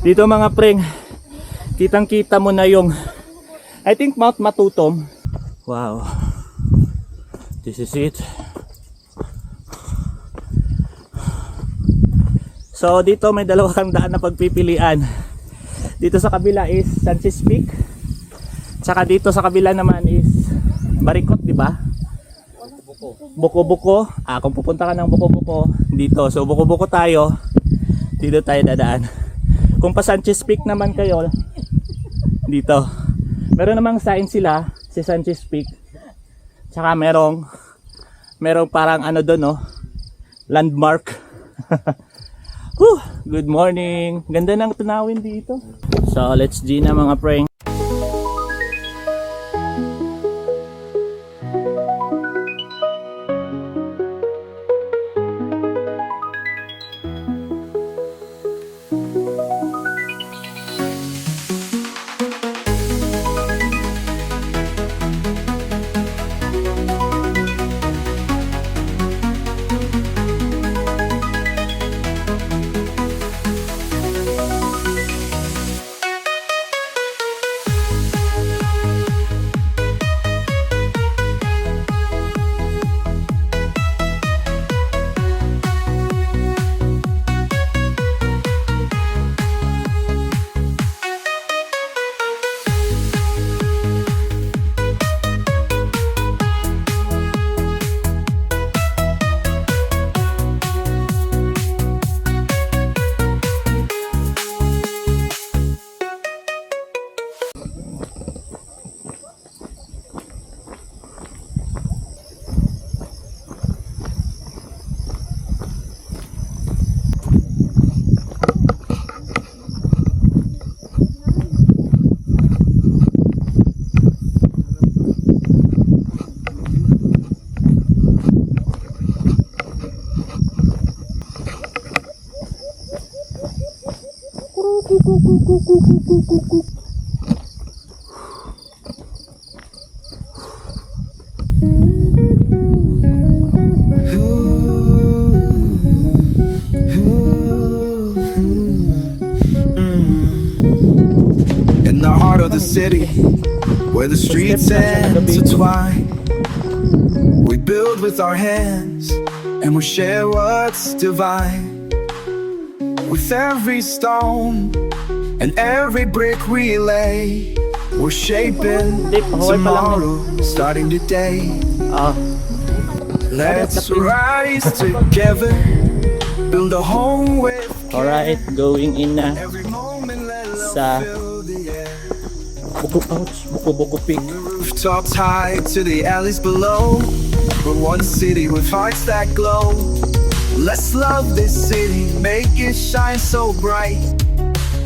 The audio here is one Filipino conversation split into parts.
Dito mga preng, kitang kita mo na yung I think Mount Matutom. Wow, this is it. So dito may dalawa kang daan na pagpipilian. Dito sa kabila is Sanchez Peak, tsaka dito sa kabila naman is Barikot, di ba? Buko-buko. Kung pupunta ka ng Buko-buko dito, so Buko-buko tayo. Dito tayo dadaan. Kung pa Sanchez Peak naman kayo, dito. Meron namang sign sila, si Sanchez Peak. Tsaka merong parang ano doon, no? Landmark. Whew, good morning. Ganda ng tunawin dito. So, let's G na mga preng. In the heart of the city, where the streets intertwine, we build with our hands and we share what's divine. With every stone and every brick we lay, we're shaping tomorrow, starting today. Let's rise together, build a home with care. Alright, going in na Every moment let sa love fill the air. Buko-buko Peak. Rooftops high to the alleys below. We're one city with hearts that glow. Let's love this city, make it shine so bright.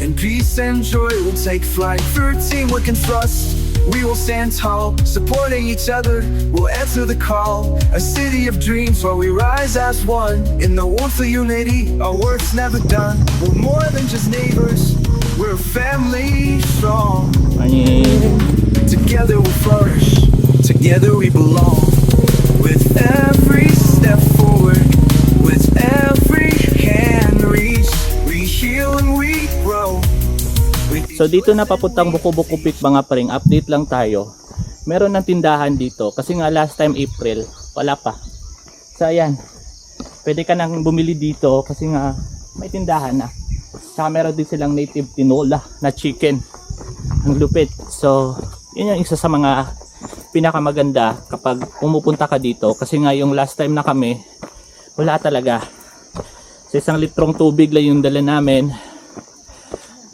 And peace and joy will take flight. For a team we can trust, we will stand tall. Supporting each other, we'll answer the call. A city of dreams where we rise as one. In the warmth of unity, our work's never done. We're more than just neighbors, we're a family strong. Together we flourish, together we belong. With every step forward, with every hand reach, we heal and we grow. So dito na papuntang Buko-buko Peak mga preng, update lang tayo. Meron ng tindahan dito kasi nga last time April, wala pa. So ayan, pwede ka nang bumili dito kasi nga may tindahan na. Saka meron din silang native tinola na chicken. Ang lupit. So yun yung isa sa mga pinakamaganda kapag pumupunta ka dito. Kasi nga yung last time na kami, wala talaga. Sa 1 litrong tubig lang yung dala namin.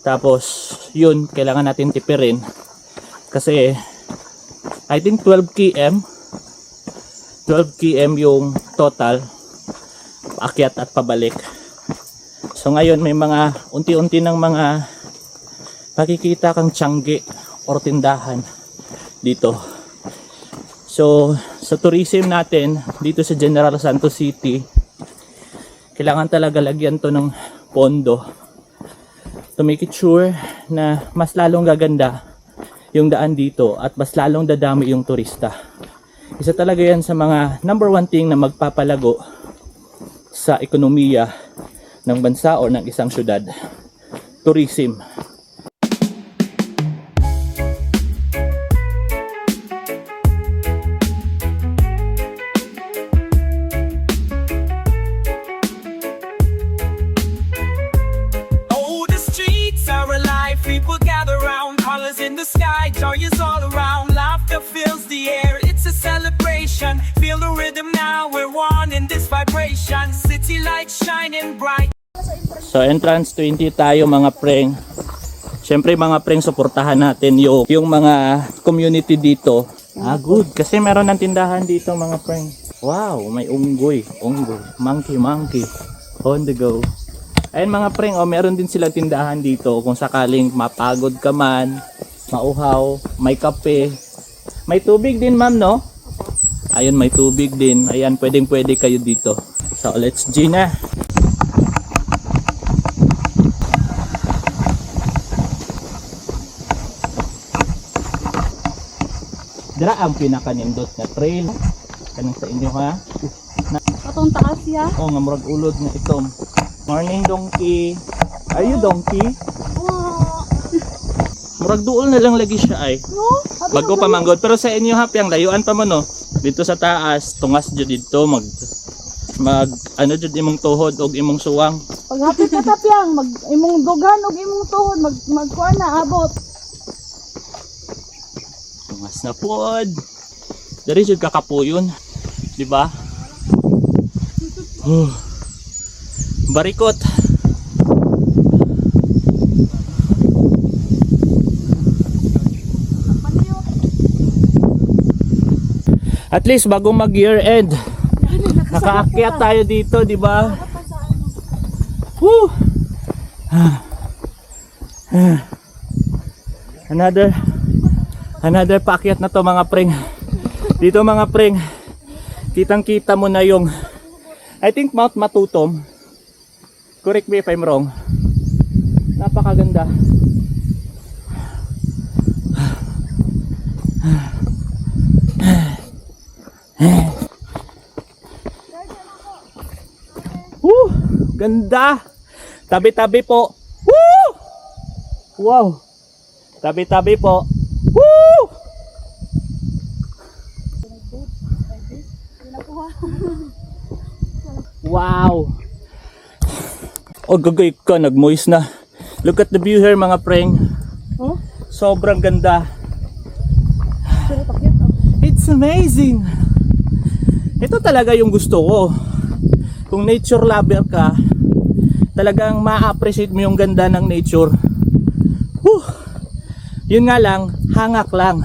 Tapos yun, kailangan natin tipirin. Kasi I think 12 km yung total paakyat at pabalik. So ngayon may mga unti-unti ng mga makikita kang tiyangge or tindahan dito. So sa tourism natin dito sa General Santos City, kailangan talaga lagyan to ng pondo to make it sure na mas lalong gaganda yung daan dito at mas lalong dadami yung turista. Isa talaga yan sa mga number one thing na magpapalago sa ekonomiya ng bansa o ng isang syudad. tourism. Oh, the streets are alive. People gather round, colors in the sky, joy is all around. Laughter fills the air, it's a celebration. Feel the rhythm now, we're one in this vibration. City lights shining bright. So entrance 20 tayo mga preng. Siyempre mga preng, suportahan natin yung mga community dito. Good. Kasi meron ng tindahan dito mga preng. Wow, may unggoy. Monkey. On the go. Ayun mga preng, meron din silang tindahan dito. Kung sakaling mapagod ka man, mauhaw, may kape. May tubig din ma'am, no? Ayun, may tubig din. Ayan, pwede kayo dito. So let's G na. Dira ang pinakanindot na trail. Kanang sa inyo ha? Atong taas ya. Oh, nga murag ulod nga itom. Morning donkey. Are you donkey? Murag duol na lang lagi siya ay. No? Bago pa manggod. Pero sa inyo happy ang layuan pa mo no. Dito sa taas, tungas jud dito mag ano jud imong tuhod og imong suwang. Pag hapit na tapyang, mag imong dugan og imong tuhod, magkuan na abot. Tungas na pod. Dari jud kakapuyon. Di ba? Barikot. At least bago mag year end, nakaakyat tayo dito, di ba? Woo! Another paakyat na to mga preng. Dito mga preng, kitang-kita mo na yung I think Mount Matutom. Correct me if I'm wrong. Napakaganda. Woo! Ganda! Tabi-tabi po. Woo! Wow! Tabi-tabi po. Woo! Wow! Oh, gagay ka, nag-moist na. Look at the view here mga preng. Oh? Sobrang ganda. Pero pakyat. It's amazing. Ito talaga yung gusto ko. Kung nature lover ka, talagang ma-appreciate mo yung ganda ng nature. Whew. Yun nga lang, hangak lang.